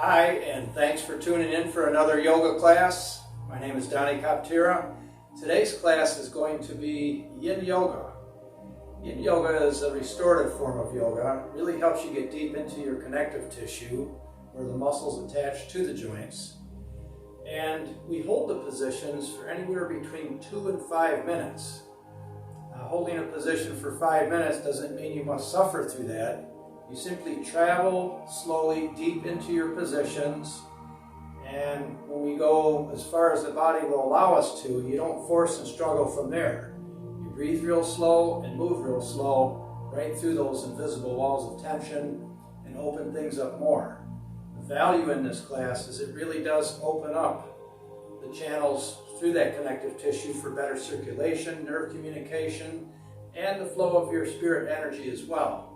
Hi, and thanks for tuning in for another yoga class. My name is Donnie Koptyra. Today's class is going to be Yin Yoga. Yin Yoga is a restorative form of yoga. It really helps you get deep into your connective tissue, where the muscles attach to the joints. And we hold the positions for anywhere between 2 and 5 minutes. Now, holding a position for 5 minutes doesn't mean you must suffer through that. You simply travel slowly deep into your positions, and when we go as far as the body will allow us to, you don't force and struggle from there. You breathe real slow and move real slow right through those invisible walls of tension and open things up more. The value in this class is it really does open up the channels through that connective tissue for better circulation, nerve communication, and the flow of your spirit energy as well.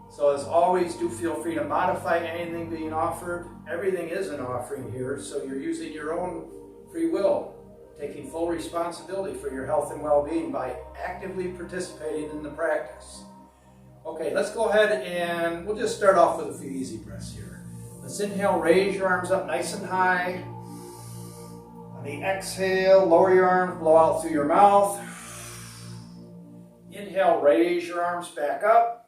So as always, do feel free to modify anything being offered. Everything is an offering here, so you're using your own free will, taking full responsibility for your health and well-being by actively participating in the practice. Okay, let's go ahead and we'll just start off with a few easy breaths here. Let's inhale, raise your arms up nice and high. On the exhale, lower your arms, blow out through your mouth. Inhale, raise your arms back up.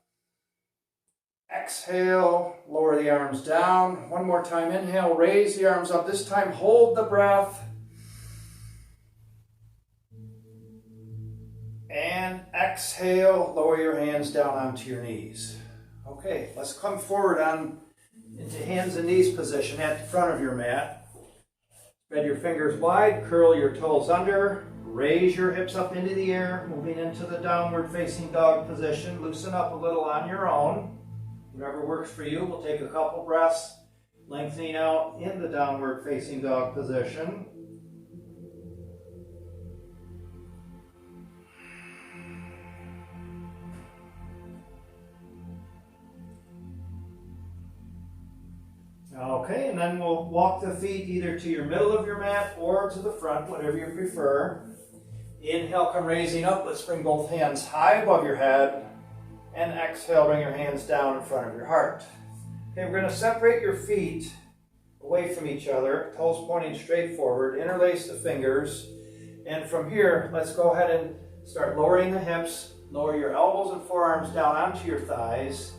Exhale, lower the arms down. One more time, inhale, raise the arms up. This time, hold the breath. And exhale, lower your hands down onto your knees. Okay, let's come forward into hands and knees position at the front of your mat. Spread your fingers wide, curl your toes under, raise your hips up into the air, moving into the downward facing dog position. Loosen up a little on your own. Whatever works for you. We'll take a couple breaths, lengthening out in the downward facing dog position. Okay, and then we'll walk the feet either to your middle of your mat or to the front, whatever you prefer. Inhale, come raising up. Let's bring both hands high above your head. And exhale, bring your hands down in front of your heart. Okay, we're going to separate your feet away from each other, toes pointing straight forward, interlace the fingers, and from here, let's go ahead and start lowering the hips, lower your elbows and forearms down onto your thighs,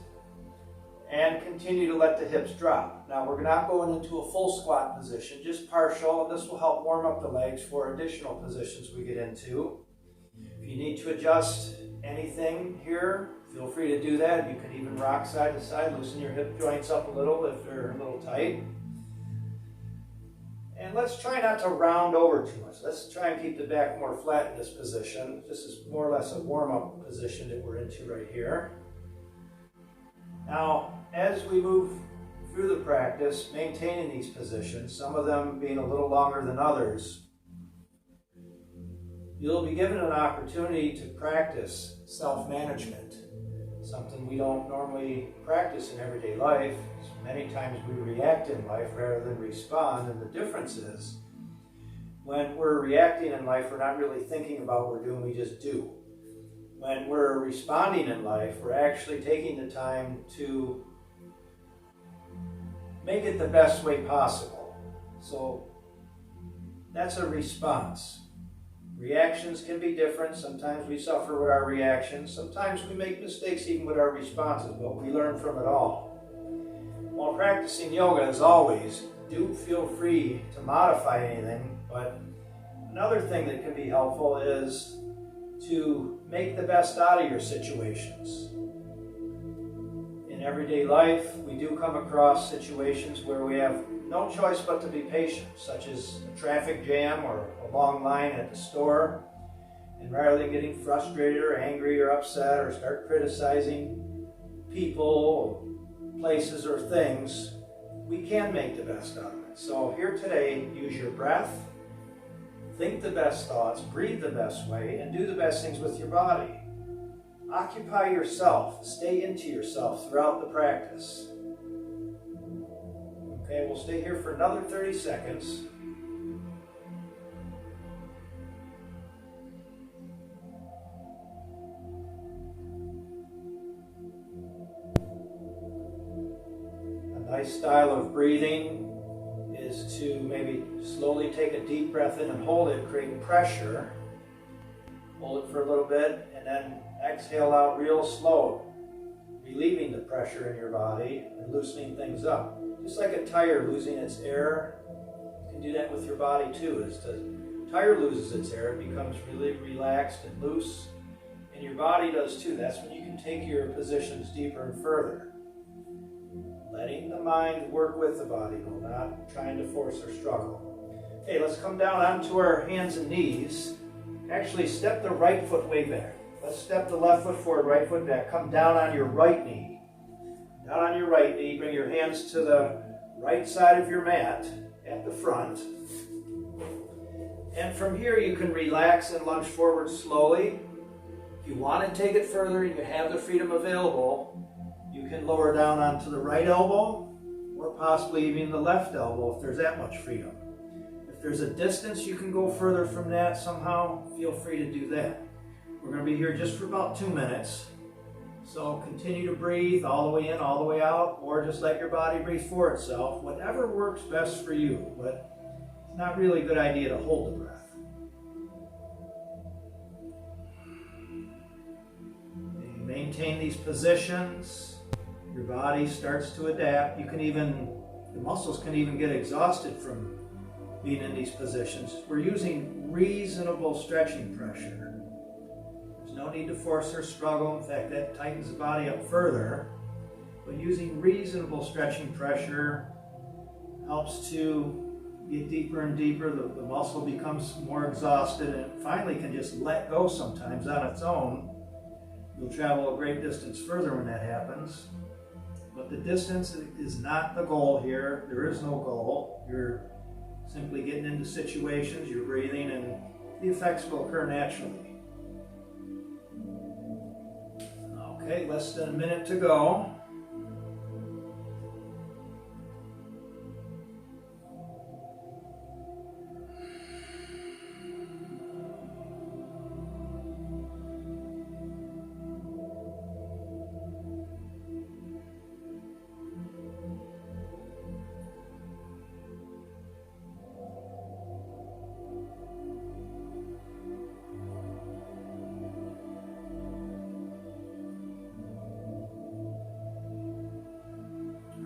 and continue to let the hips drop. Now, we're not going into a full squat position, just partial, and this will help warm up the legs for additional positions we get into. If you need to adjust anything here, feel free to do that. You can even rock side to side, loosen your hip joints up a little if they're a little tight. And let's try not to round over too much. Let's try and keep the back more flat in this position. This is more or less a warm-up position that we're into right here. Now, as we move through the practice, maintaining these positions, some of them being a little longer than others, you'll be given an opportunity to practice self-management, something we don't normally practice in everyday life. Many times we react in life rather than respond, and the difference is when we're reacting in life, we're not really thinking about what we're doing, we just do. When we're responding in life, we're actually taking the time to make it the best way possible. So that's a response. Reactions can be different. Sometimes we suffer with our reactions. Sometimes we make mistakes even with our responses, but we learn from it all. While practicing yoga, as always, do feel free to modify anything, but another thing that can be helpful is to make the best out of your situations. In everyday life, we do come across situations where we have no choice but to be patient, such as a traffic jam or a long line at the store. And rather than getting frustrated or angry or upset or start criticizing people, places, or things, we can make the best out of it. So here today, use your breath, think the best thoughts, breathe the best way, and do the best things with your body. Occupy yourself, stay into yourself throughout the practice. Okay, we'll stay here for another 30 seconds. nice style of breathing is to maybe slowly take a deep breath in and hold it, create pressure. Hold it for a little bit and then exhale out real slow, relieving the pressure in your body and loosening things up. Just like a tire losing its air, you can do that with your body too. As the tire loses its air, it becomes really relaxed and loose, and your body does too. That's when you can take your positions deeper and further. Letting the mind work with the body, though, not trying to force or struggle. Okay, let's come down onto our hands and knees. Actually, step the right foot way back. Let's step the left foot forward, right foot back. Come down on your right knee. Down on your right knee, bring your hands to the right side of your mat at the front. And from here you can relax and lunge forward slowly. If you want to take it further and you have the freedom available, you can lower down onto the right elbow or possibly even the left elbow if there's that much freedom. If there's a distance you can go further from that somehow, feel free to do that. We're going to be here just for about 2 minutes. So continue to breathe all the way in, all the way out, or just let your body breathe for itself. Whatever works best for you, but it's not really a good idea to hold the breath. You maintain these positions. Your body starts to adapt. You can even, the muscles can even get exhausted from being in these positions. We're using reasonable stretching pressure. There's no need to force or struggle. In fact, that tightens the body up further. But using reasonable stretching pressure helps to get deeper and deeper. The muscle becomes more exhausted and it finally can just let go sometimes on its own. You'll travel a great distance further when that happens. But the distance is not the goal here. There is no goal. You're simply getting into situations, you're breathing, and the effects will occur naturally. Okay, less than a minute to go.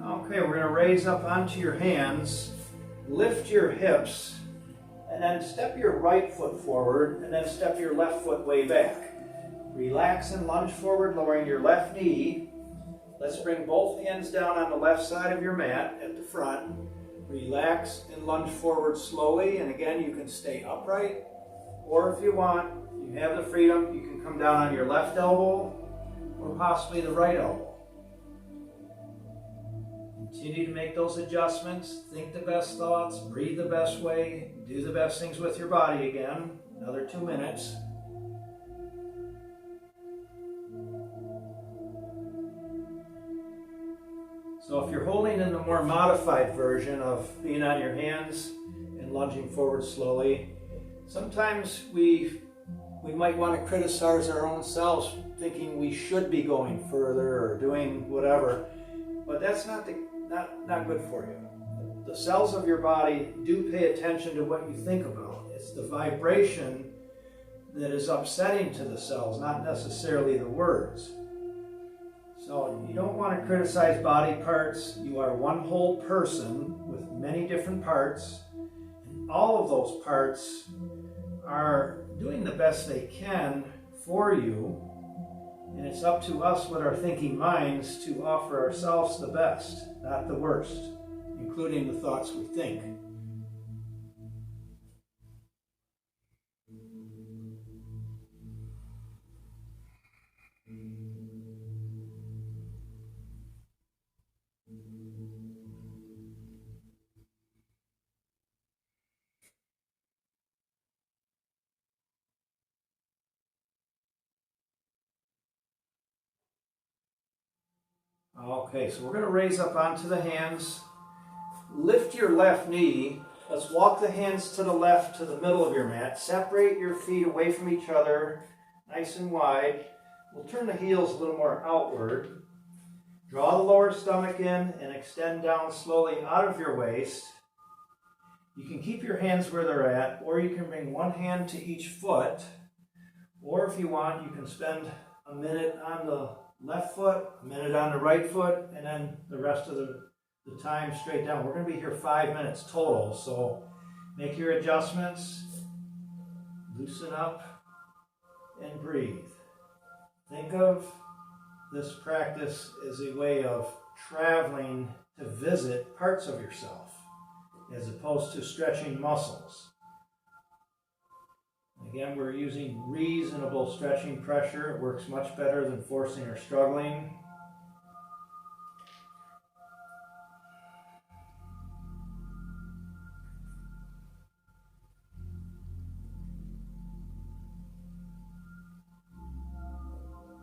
Okay, we're going to raise up onto your hands, lift your hips, and then step your right foot forward, and then step your left foot way back. Relax and lunge forward, lowering your left knee. Let's bring both hands down on the left side of your mat at the front. Relax and lunge forward slowly, and again, you can stay upright, or if you want, you have the freedom, you can come down on your left elbow, or possibly the right elbow. Continue to make those adjustments, think the best thoughts, breathe the best way, do the best things with your body again. Another 2 minutes. So if you're holding in the more modified version of being on your hands and lunging forward slowly, sometimes we might want to criticize our own selves, thinking we should be going further or doing whatever, but that's not good for you. The cells of your body do pay attention to what you think about. It's the vibration that is upsetting to the cells, not necessarily the words. So you don't want to criticize body parts. You are one whole person with many different parts, and all of those parts are doing the best they can for you, and it's up to us with our thinking minds to offer ourselves the best, not the worst, including the thoughts we think. Okay, so we're going to raise up onto the hands. Lift your left knee. Let's walk the hands to the left to the middle of your mat. Separate your feet away from each other, nice and wide. We'll turn the heels a little more outward. Draw the lower stomach in and extend down slowly out of your waist. You can keep your hands where they're at, or you can bring one hand to each foot, or if you want, you can spend a minute on the left foot, a minute on the right foot, and then the rest of the time straight down. We're going to be here 5 minutes total, so make your adjustments, loosen up, and breathe. Think of this practice as a way of traveling to visit parts of yourself, as opposed to stretching muscles. Again, we're using reasonable stretching pressure. It works much better than forcing or struggling.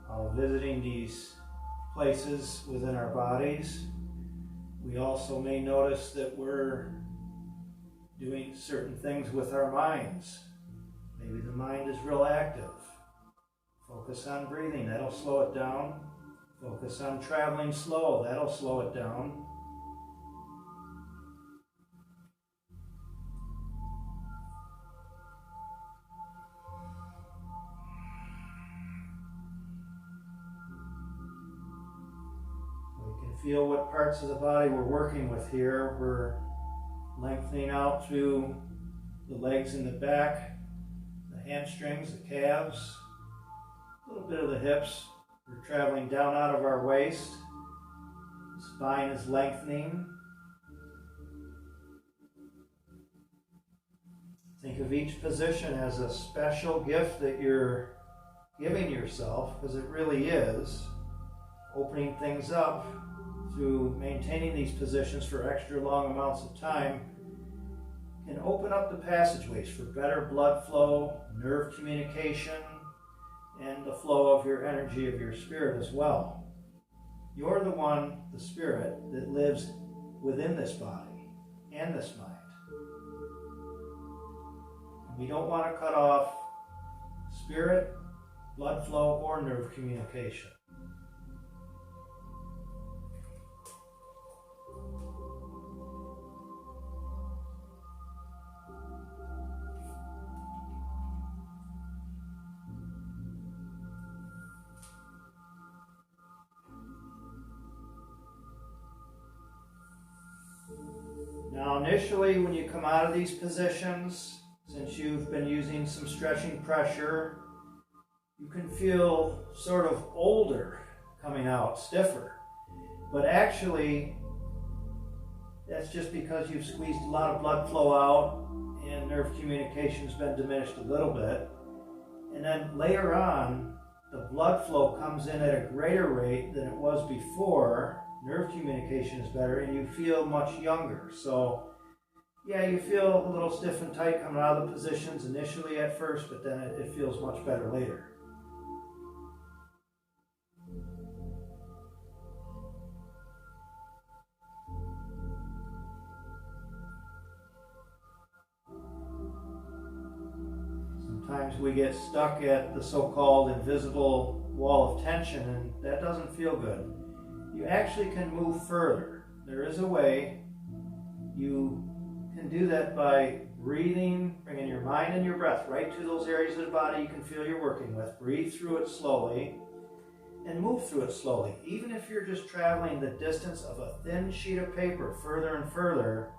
While visiting these places within our bodies, we also may notice that we're doing certain things with our minds. Maybe the mind is real active. Focus on breathing, that'll slow it down. Focus on traveling slow, that'll slow it down. We can feel what parts of the body we're working with here. We're lengthening out through the legs and the back, the hamstrings, the calves, a little bit of the hips. We're traveling down out of our waist. The spine is lengthening. Think of each position as a special gift that you're giving yourself, because it really is. Opening things up through maintaining these positions for extra long amounts of time can open up the passageways for better blood flow, nerve communication, and the flow of your energy of your spirit as well. You're the one, the spirit, that lives within this body and this mind. And we don't want to cut off spirit, blood flow, or nerve communication. Now initially, when you come out of these positions, since you've been using some stretching pressure, you can feel sort of older coming out, stiffer. But actually, that's just because you've squeezed a lot of blood flow out and nerve communication's been diminished a little bit. And then later on, the blood flow comes in at a greater rate than it was before. Nerve communication is better and you feel much younger. So yeah, you feel a little stiff and tight coming out of the positions initially at first, but then it feels much better later. Sometimes we get stuck at the so-called invisible wall of tension, and that doesn't feel good. You actually can move further. There is a way. You can do that by breathing, bringing your mind and your breath right to those areas of the body you can feel you're working with. Breathe through it slowly and move through it slowly. Even if you're just traveling the distance of a thin sheet of paper further and further,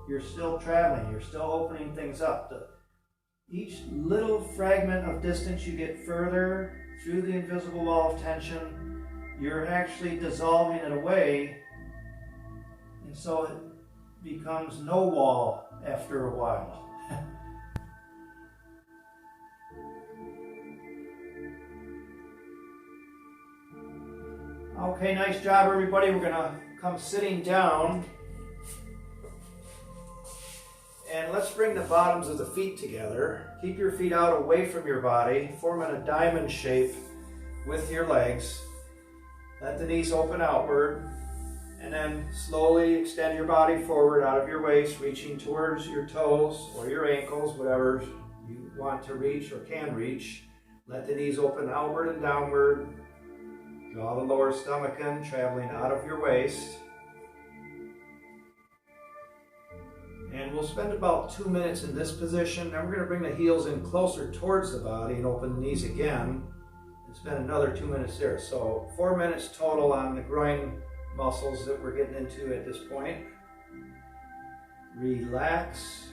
you're still traveling. You're still opening things up. Each little fragment of distance you get further through the invisible wall of tension, you're actually dissolving it away, and so it becomes no wall after a while. Okay, nice job everybody. We're going to come sitting down, and let's bring the bottoms of the feet together. Keep your feet out away from your body, forming a diamond shape with your legs. Let the knees open outward, and then slowly extend your body forward out of your waist, reaching towards your toes or your ankles, whatever you want to reach or can reach. Let the knees open outward and downward. Draw the lower stomach in, traveling out of your waist. And we'll spend about 2 minutes in this position. Then we're going to bring the heels in closer towards the body and open the knees again. And spend another 2 minutes there. So 4 minutes total on the groin muscles that we're getting into at this point. Relax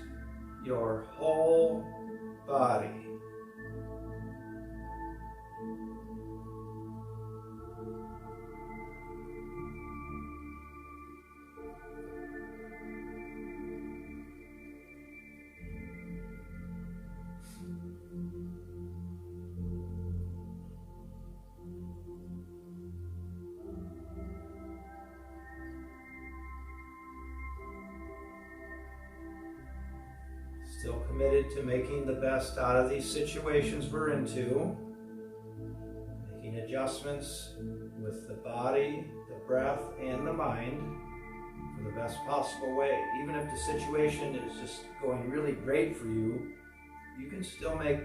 your whole body. Still committed to making the best out of these situations we're into. Making adjustments with the body, the breath, and the mind for the best possible way. Even if the situation is just going really great for you, you can still make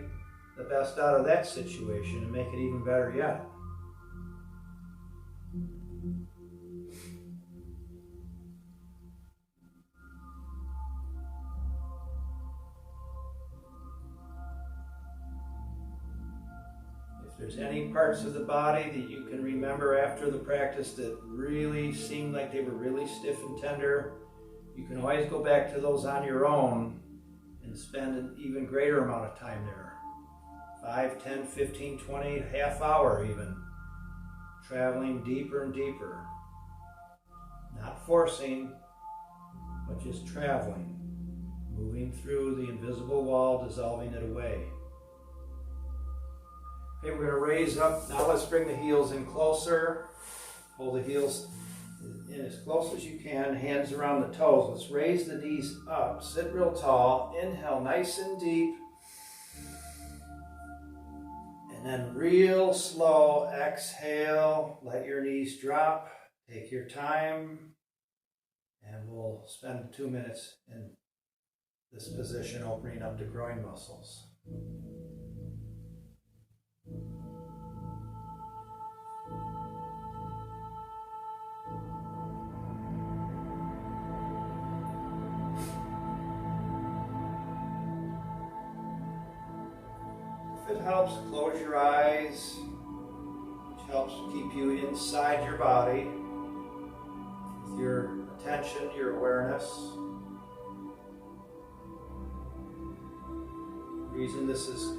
the best out of that situation and make it even better yet. If there's any parts of the body that you can remember after the practice that really seemed like they were really stiff and tender, you can always go back to those on your own and spend an even greater amount of time there. 5, 10, 15, 20, half hour even. Traveling deeper and deeper. Not forcing, but just traveling. Moving through the invisible wall, dissolving it away. Okay, we're going to raise up. Now let's bring the heels in closer. Pull the heels in as close as you can. Hands around the toes. Let's raise the knees up. Sit real tall. Inhale nice and deep. And then real slow exhale. Let your knees drop. Take your time. And we'll spend 2 minutes in this position, opening up the groin muscles. If it helps, close your eyes, which helps keep you inside your body with your attention, your awareness. The reason this is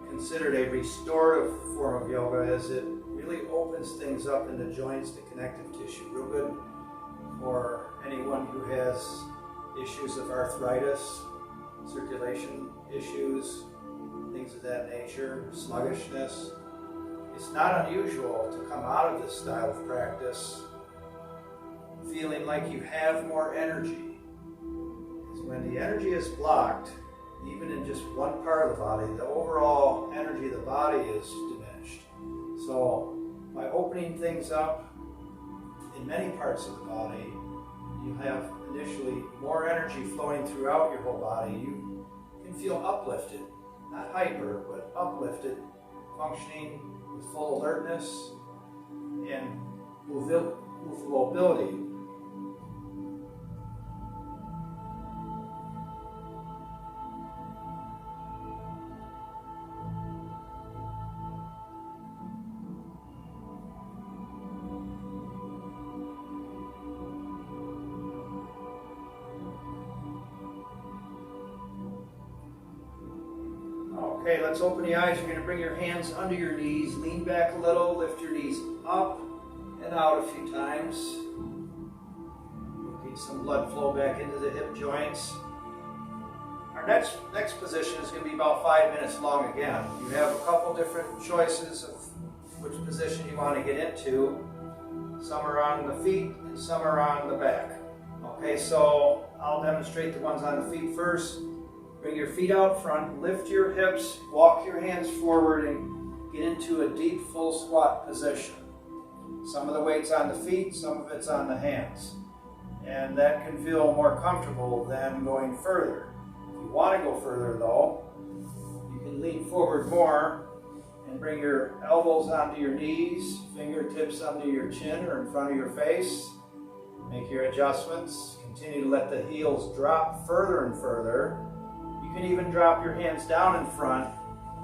considered a restorative form of yoga is it really opens things up in the joints, the connective tissue. Real good for anyone who has issues of arthritis, circulation issues, things of that nature, sluggishness. It's not unusual to come out of this style of practice feeling like you have more energy. Because when the energy is blocked, even in just one part of the body, the overall energy of the body is diminished. So by opening things up in many parts of the body, you have initially more energy flowing throughout your whole body. You can feel uplifted, not hyper, but uplifted, functioning with full alertness and mobility. Okay, let's open the eyes. You're going to bring your hands under your knees, lean back a little, lift your knees up and out a few times. Get some blood flow back into the hip joints. Our next position is going to be about 5 minutes long again. You have a couple different choices of which position you want to get into. Some are on the feet and some are on the back. Okay, so I'll demonstrate the ones on the feet first. Bring your feet out front, lift your hips, walk your hands forward, and get into a deep full squat position. Some of the weight's on the feet, some of it's on the hands. And that can feel more comfortable than going further. If you want to go further though, you can lean forward more And bring your elbows onto your knees, fingertips under your chin or in front of your face. Make your adjustments. Continue to let the heels drop further and further. You can even drop your hands down in front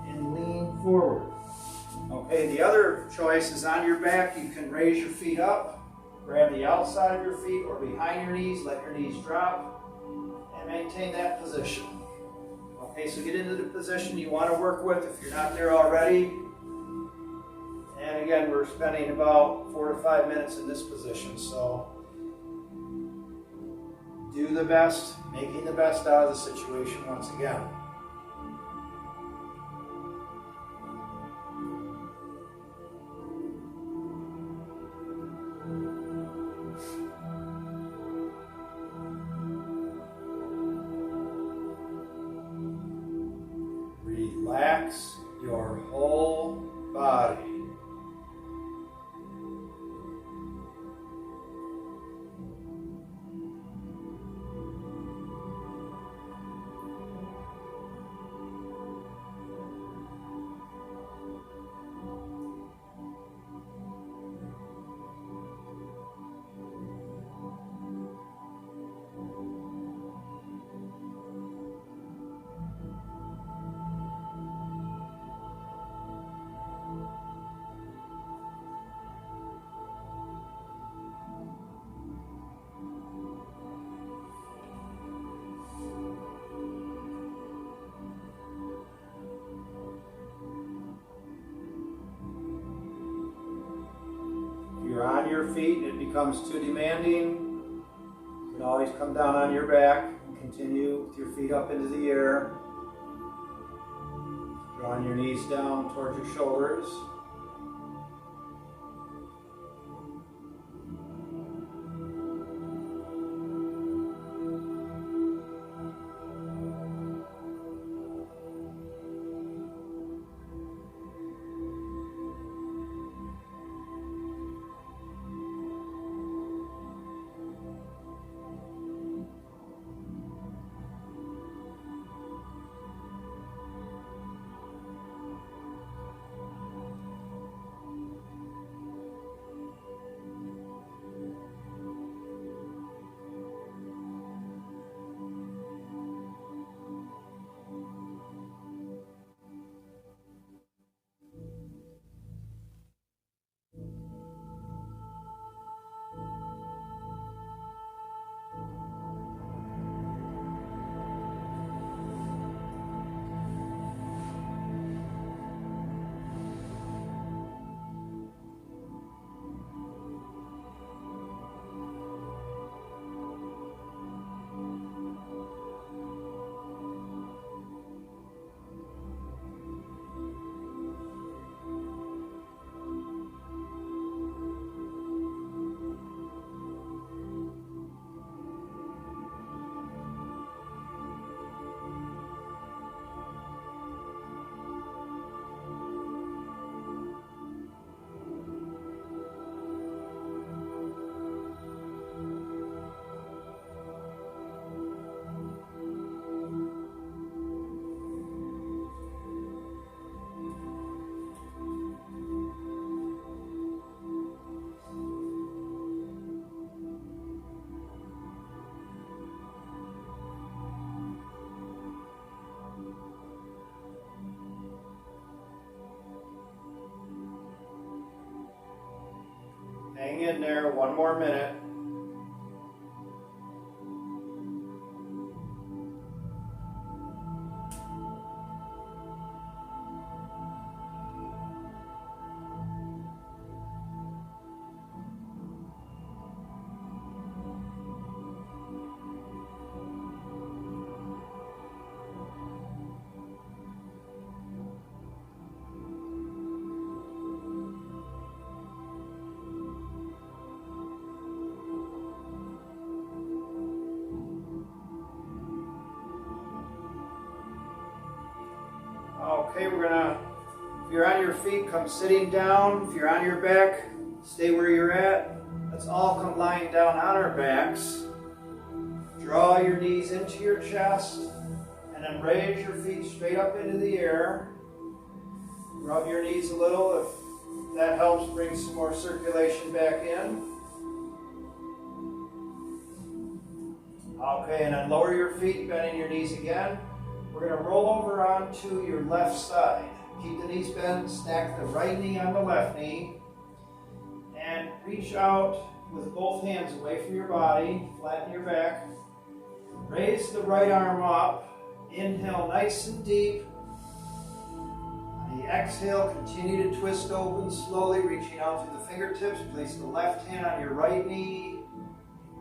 and lean forward. Okay, the other choice is on your back. You can raise your feet up, grab the outside of your feet or behind your knees, let your knees drop, and maintain that position. Okay, so get into the position you want to work with if you're not there already. And again, we're spending about 4 to 5 minutes in this position, so do the best, making the best out of the situation once again. Relax your whole body. You're on your feet and it becomes too demanding, you can always come down on your back and continue with your feet up into the air. Drawing your knees down towards your shoulders. Hang in there, 1 more minute. Okay, if you're on your feet, come sitting down. If you're on your back, stay where you're at. Let's all come lying down on our backs. Draw your knees into your chest, and then raise your feet straight up into the air. Rub your knees a little if that helps bring some more circulation back in. Okay, and then lower your feet, bending your knees again. We're going to roll over onto your left side. Keep the knees bent, stack the right knee on the left knee, and reach out with both hands away from your body, flatten your back. Raise the right arm up. Inhale nice and deep. On the exhale, continue to twist open slowly, reaching out through the fingertips. Place the left hand on your right knee.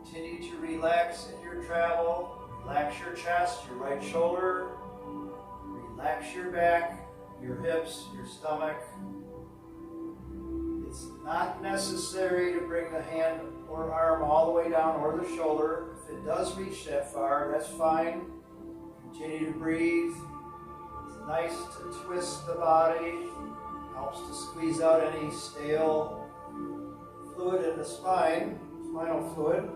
Continue to relax in your travel. Relax your chest, your right shoulder. Relax your back, your hips, your stomach. It's not necessary to bring the hand or arm all the way down or the shoulder. If it does reach that far, that's fine. Continue to breathe. It's nice to twist the body. Helps to squeeze out any stale fluid in the spine, spinal fluid.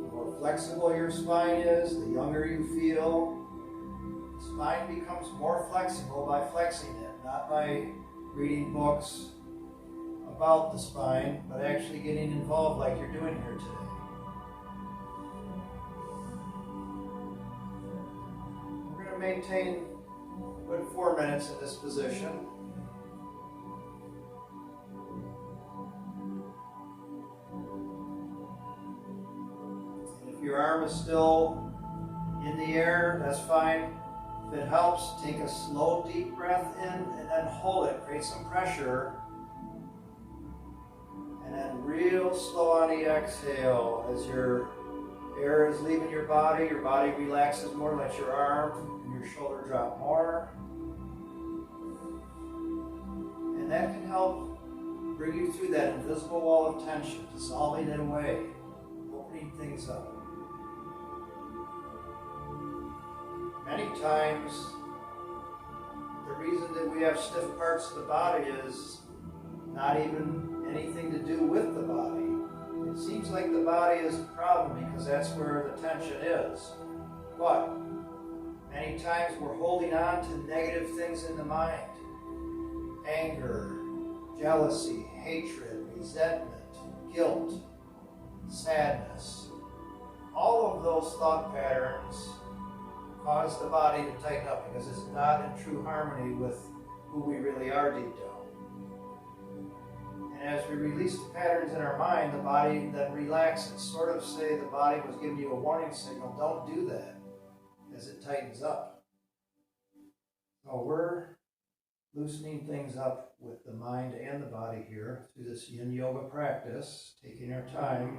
The more flexible your spine is, the younger you feel. The spine becomes more flexible by flexing it, not by reading books about the spine, but actually getting involved like you're doing here today. We're going to maintain a good 4 minutes in this position. And if your arm is still in the air, that's fine. If it helps, take a slow, deep breath in and then hold it. Create some pressure. And then real slow on the exhale. As your air is leaving your body relaxes more. Let your arm and your shoulder drop more. And that can help bring you through that invisible wall of tension, dissolving it away, opening things up. Many times, the reason that we have stiff parts of the body is not even anything to do with the body. It seems like the body is the problem because that's where the tension is. But many times we're holding on to negative things in the mind. Anger, jealousy, hatred, resentment, guilt, sadness. All of those thought patterns cause the body to tighten up because it's not in true harmony with who we really are deep down. And as we release the patterns in our mind, the body then relaxes. Sort of say the body was giving you a warning signal, don't do that, as it tightens up. So we're loosening things up with the mind and the body here through this yin yoga practice, taking our time.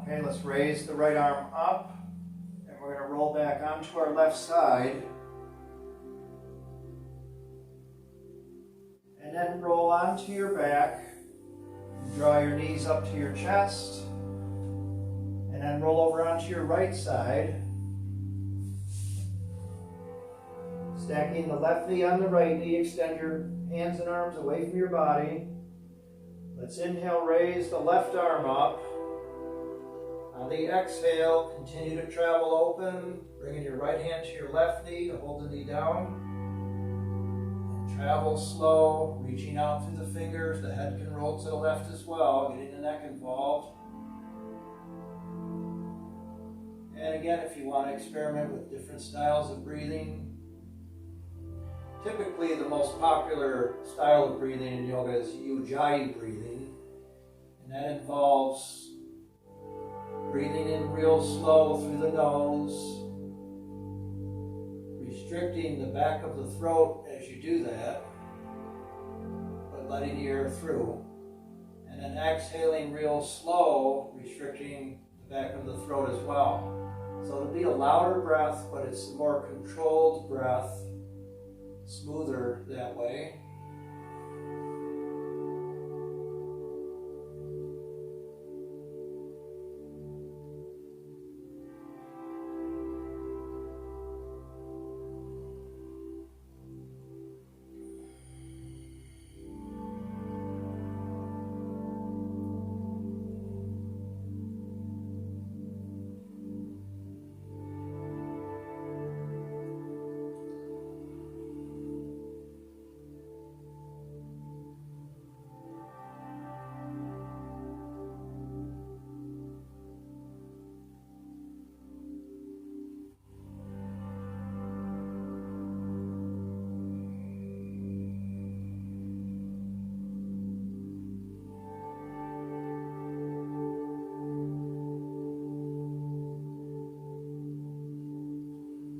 Okay, let's raise the right arm up, and we're going to roll back onto our left side. And then roll onto your back. Draw your knees up to your chest. And then roll over onto your right side. Stacking the left knee on the right knee. Extend your hands and arms away from your body. Let's inhale, raise the left arm up. On the exhale, continue to travel open, bringing your right hand to your left knee to hold the knee down. And travel slow, reaching out through the fingers. The head can roll to the left as well, getting the neck involved. And again, if you want to experiment with different styles of breathing, typically the most popular style of breathing in yoga is Ujjayi breathing. And that involves breathing in real slow through the nose, restricting the back of the throat as you do that, but letting the air through. And then exhaling real slow, restricting the back of the throat as well. So it'll be a louder breath, but it's a more controlled breath, smoother that way.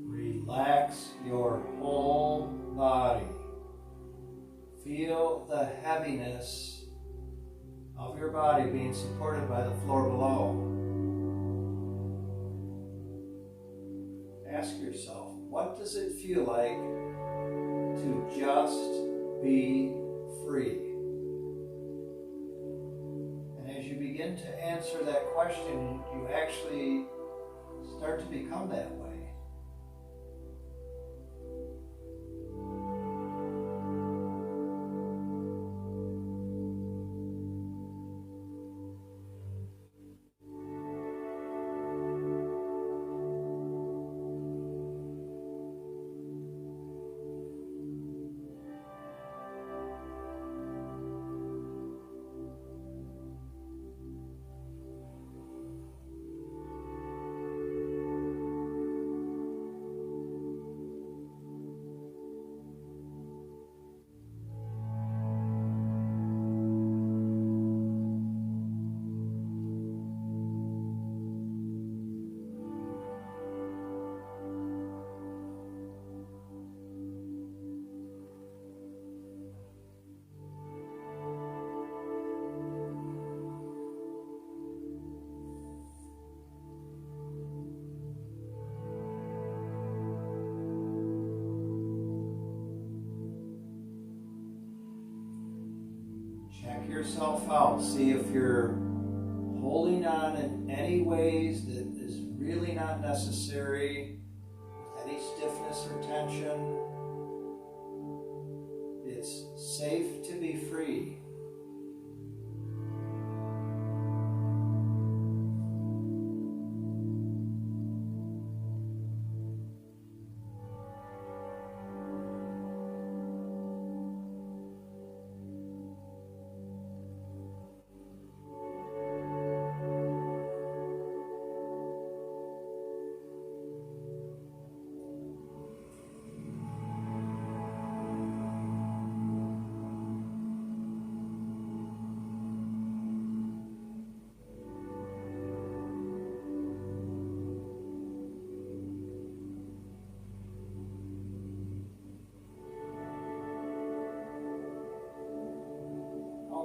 Relax your whole body. Feel the heaviness of your body being supported by the floor below. Ask yourself, what does it feel like to just be free? And as you begin to answer that question, you actually start to become that way. Check yourself out. See if you're holding on in any ways that is really not necessary, with any stiffness or tension. It's safe to be free.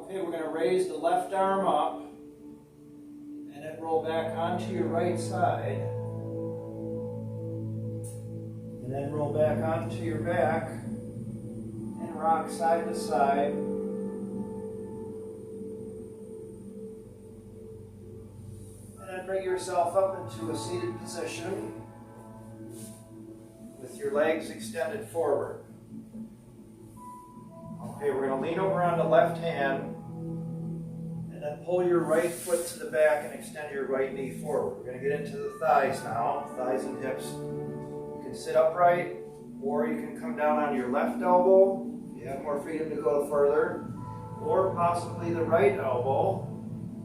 Okay, we're going to raise the left arm up and then roll back onto your right side. And then roll back onto your back and rock side to side. And then bring yourself up into a seated position with your legs extended forward. Okay, we're going to lean over on the left hand and then pull your right foot to the back and extend your right knee forward. We're going to get into the thighs now, thighs and hips. You can sit upright or you can come down on your left elbow. You have more freedom to go further. Or possibly the right elbow,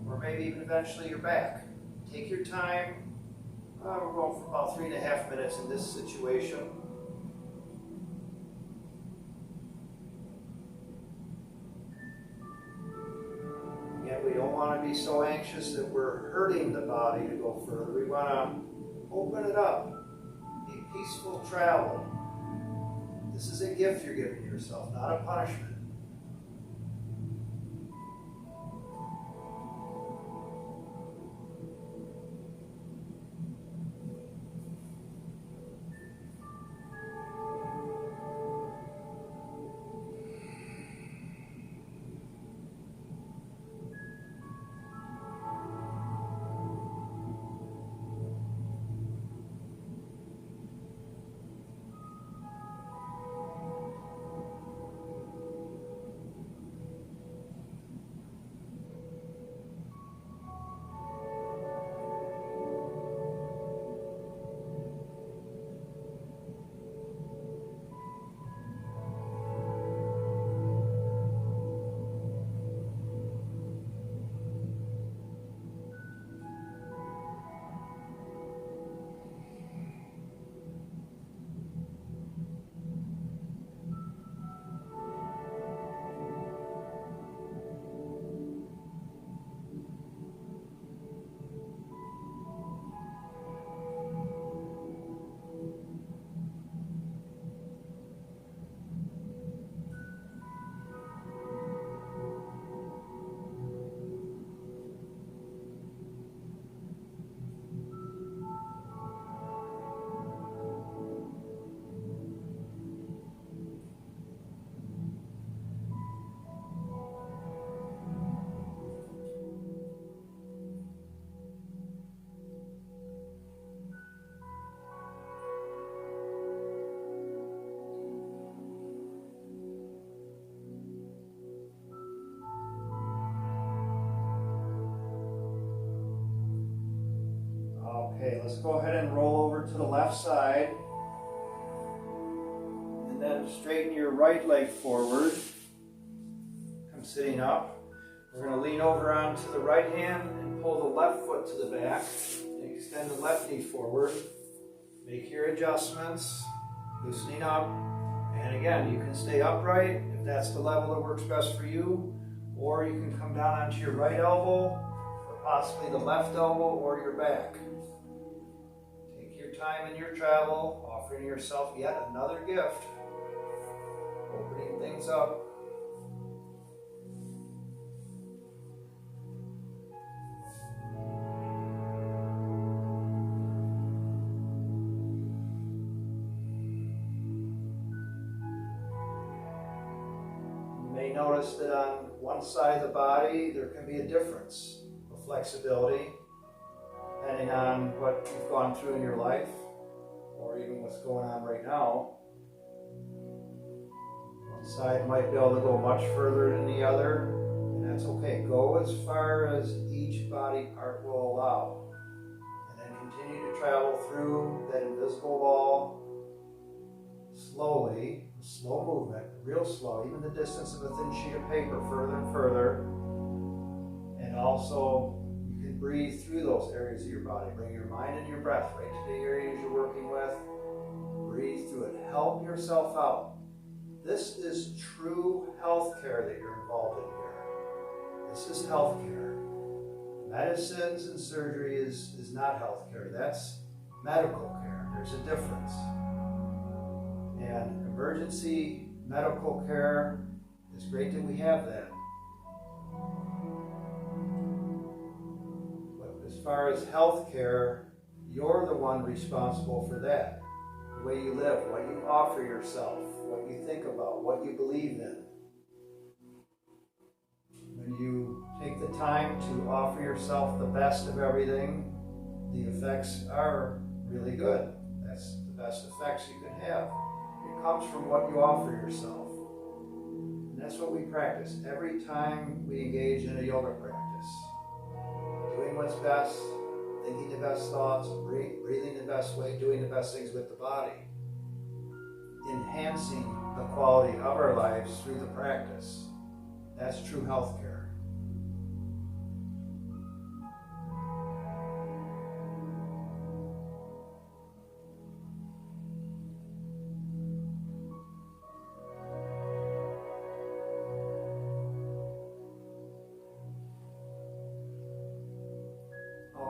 or maybe even eventually your back. Take your time. We're going for about 3.5 minutes in this situation. Again, we don't want to be so anxious that we're hurting the body to go further. We want to open it up, be peaceful travel. This is a gift you're giving yourself, not a punishment. Okay, let's go ahead and roll over to the left side. And then straighten your right leg forward. Come sitting up. We're going to lean over onto the right hand and pull the left foot to the back. And extend the left knee forward. Make your adjustments. Loosening up. And again, you can stay upright if that's the level that works best for you. Or you can come down onto your right elbow, or possibly the left elbow or your back. Time in your travel, offering yourself yet another gift, opening things up. You may notice that on one side of the body there can be a difference of flexibility, depending on what you've gone through in your life, or even what's going on right now. One side might be able to go much further than the other, and that's okay. Go as far as each body part will allow, and then continue to travel through that invisible wall slowly, slow movement, real slow, even the distance of a thin sheet of paper, further and further. And also, breathe through those areas of your body. Bring your mind and your breath right to the areas you're working with. Breathe through it. Help yourself out. This is true health care that you're involved in here. This is health care. Medicines and surgery is not health care. That's medical care. There's a difference. And emergency medical care, it's great that we have that. As far as health care, you're the one responsible for that. The way you live, what you offer yourself, what you think about, what you believe in. When you take the time to offer yourself the best of everything, the effects are really good. That's the best effects you can have. It comes from what you offer yourself. And that's what we practice every time we engage in a yoga practice. Doing what's best, thinking the best thoughts, breathing the best way, doing the best things with the body. Enhancing the quality of our lives through the practice. That's true health care.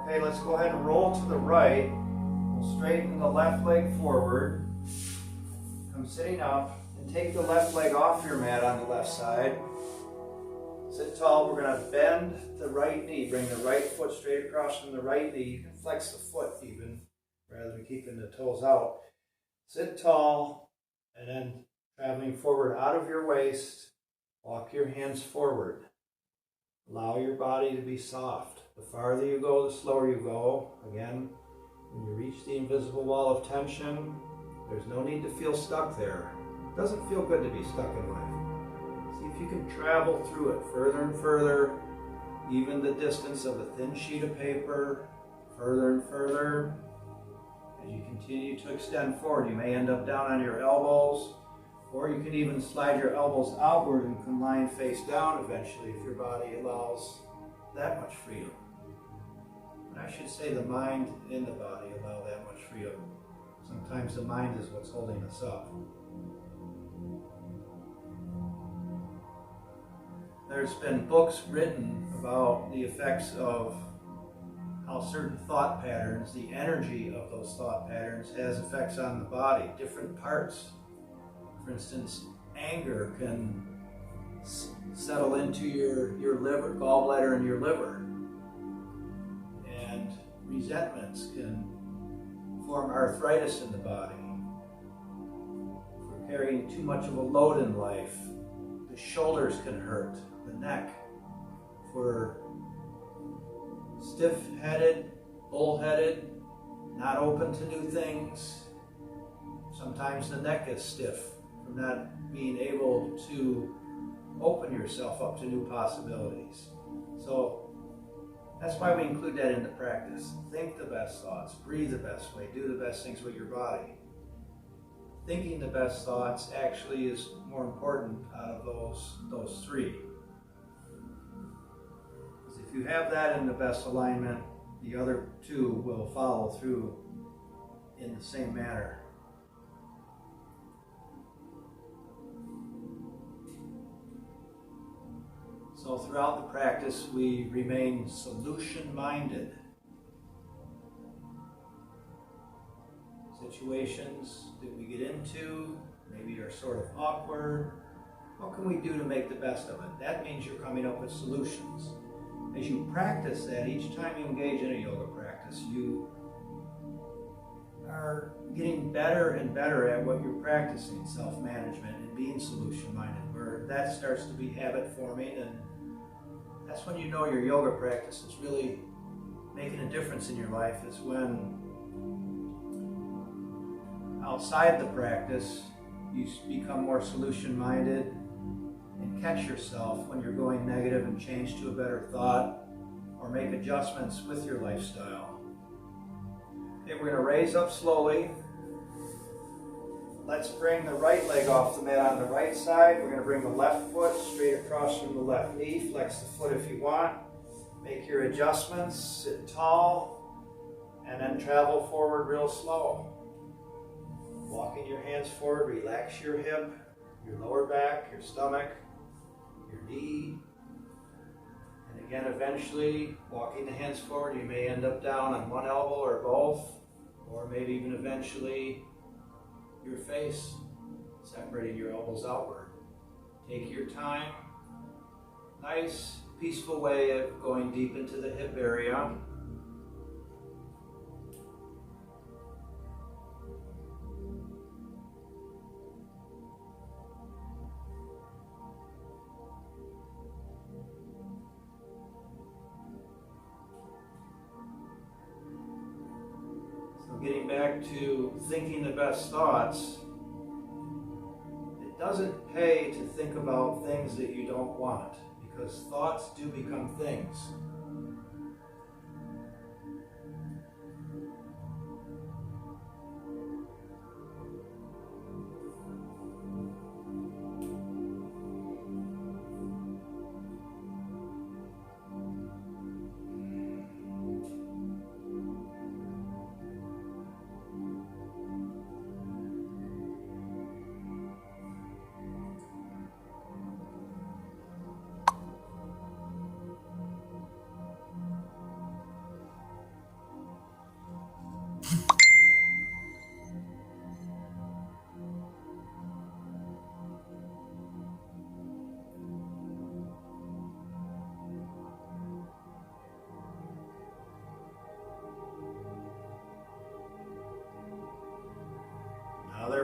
Okay, let's go ahead and roll to the right. We'll straighten the left leg forward. Come sitting up and take the left leg off your mat on the left side. Sit tall. We're going to bend the right knee. Bring the right foot straight across from the right knee. You can flex the foot even rather than keeping the toes out. Sit tall and then traveling forward out of your waist. Walk your hands forward. Allow your body to be soft. The farther you go, the slower you go. Again, when you reach the invisible wall of tension, there's no need to feel stuck there. It doesn't feel good to be stuck in life. See if you can travel through it further and further, even the distance of a thin sheet of paper, further and further. As you continue to extend forward, you may end up down on your elbows, or you can even slide your elbows outward and come lying face down eventually if your body allows that much freedom. And I should say the mind and the body allow that much freedom. Sometimes the mind is what's holding us up. There's been books written about the effects of how certain thought patterns, the energy of those thought patterns, has effects on the body, different parts. For instance, anger can settle into your liver, gallbladder and your liver. And resentments can form arthritis in the body. If we're carrying too much of a load in life, the shoulders can hurt, the neck. If we're stiff-headed, bullheaded, not open to new things, sometimes the neck is stiff from not being able to open yourself up to new possibilities. So that's why we include that in the practice. Think the best thoughts, breathe the best way, do the best things with your body. Thinking the best thoughts actually is more important out of those three. Because if you have that in the best alignment, the other two will follow through in the same manner. So throughout the practice, we remain solution-minded. Situations that we get into maybe are sort of awkward. What can we do to make the best of it? That means you're coming up with solutions. As you practice that, each time you engage in a yoga practice, you are getting better and better at what you're practicing, self-management and being solution-minded, where that starts to be habit-forming, and that's when you know your yoga practice is really making a difference in your life, is when outside the practice you become more solution-minded and catch yourself when you're going negative and change to a better thought or make adjustments with your lifestyle. Okay, we're going to raise up slowly. Let's bring the right leg off the mat on the right side. We're going to bring the left foot straight across from the left knee. Flex the foot if you want. Make your adjustments. Sit tall. And then travel forward real slow. Walking your hands forward. Relax your hip, your lower back, your stomach, your knee. And again, eventually, walking the hands forward, you may end up down on one elbow or both. Or maybe even eventually your face, separating your elbows outward. Take your time. Nice, peaceful way of going deep into the hip area. Getting back to thinking the best thoughts, it doesn't pay to think about things that you don't want, because thoughts do become things.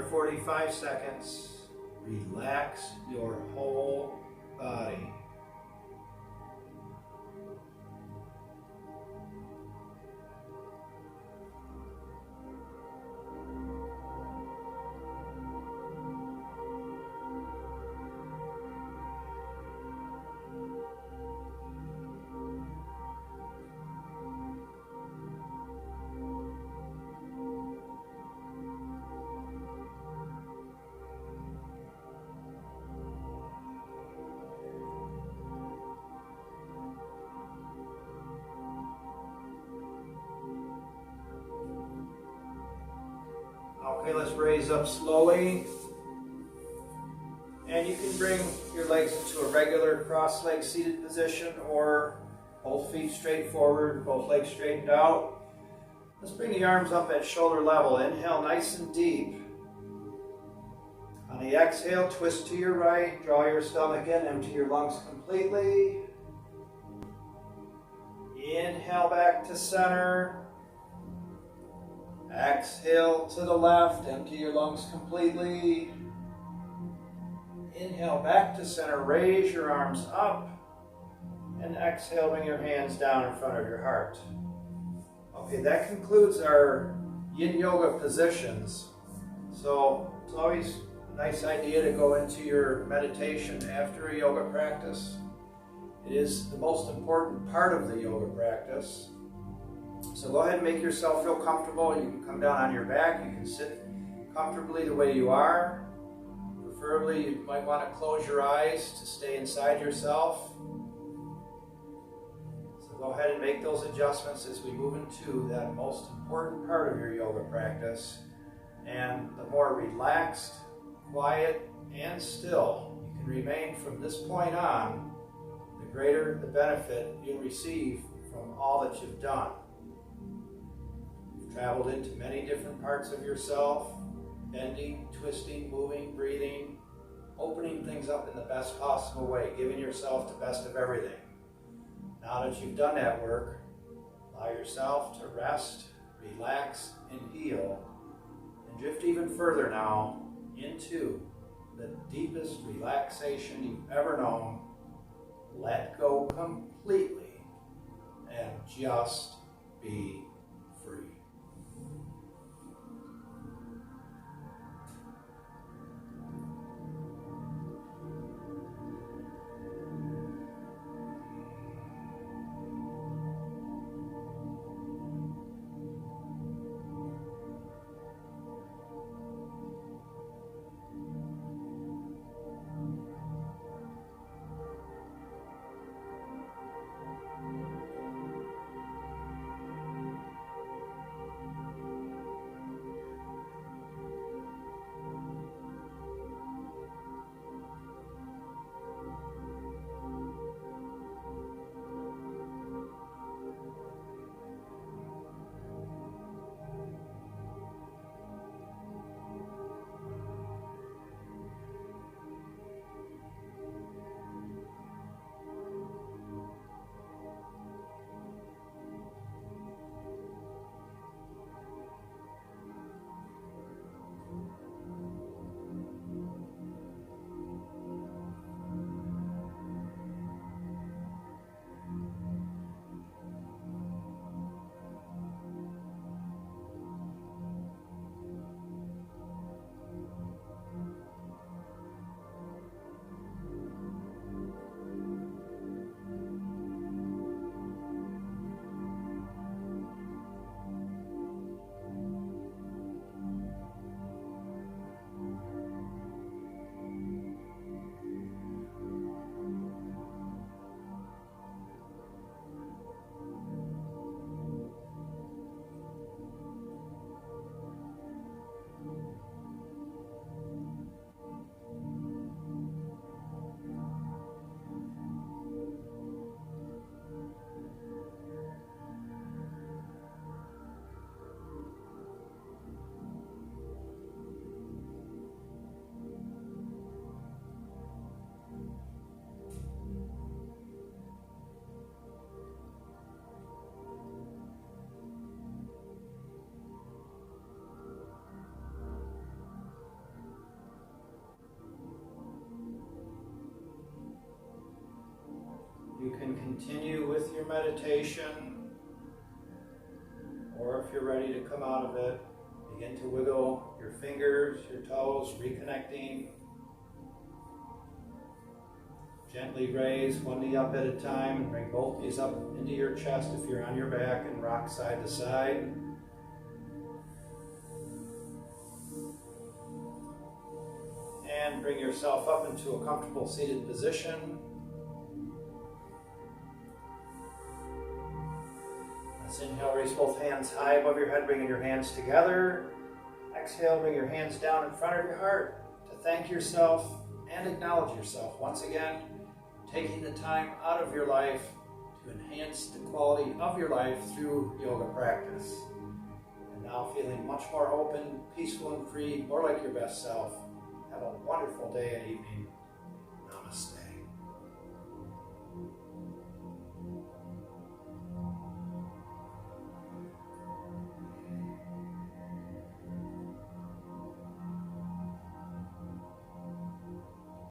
another 45 seconds. Relax your whole body. Okay, let's raise up slowly. And you can bring your legs into a regular cross-leg seated position or both feet straight forward, both legs straightened out. Let's bring the arms up at shoulder level. Inhale nice and deep. On the exhale, twist to your right, draw your stomach in, empty your lungs completely. Inhale back to center. Exhale to the left, empty your lungs completely. Inhale back to center, raise your arms up. And exhale, bring your hands down in front of your heart. Okay, that concludes our yin yoga positions. So it's always a nice idea to go into your meditation after a yoga practice. It is the most important part of the yoga practice. So go ahead and make yourself feel comfortable. You can come down on your back. You can sit comfortably the way you are. Preferably, you might want to close your eyes to stay inside yourself. So go ahead and make those adjustments as we move into that most important part of your yoga practice. And the more relaxed, quiet, and still you can remain from this point on, the greater the benefit you'll receive from all that you've done. You've traveled into many different parts of yourself, bending, twisting, moving, breathing, opening things up in the best possible way, giving yourself the best of everything. Now that you've done that work, allow yourself to rest, relax, and heal, and drift even further now into the deepest relaxation you've ever known. Let go completely and just be free. You can continue with your meditation, or if you're ready to come out of it, begin to wiggle your fingers, your toes, reconnecting. Gently raise one knee up at a time and bring both knees up into your chest if you're on your back, and rock side to side. And bring yourself up into a comfortable seated position. Let's inhale, raise both hands high above your head, bringing your hands together. Exhale, bring your hands down in front of your heart to thank yourself and acknowledge yourself once again, taking the time out of your life to enhance the quality of your life through yoga practice. And now feeling much more open, peaceful and free, more like your best self. Have a wonderful day and evening. Namaste.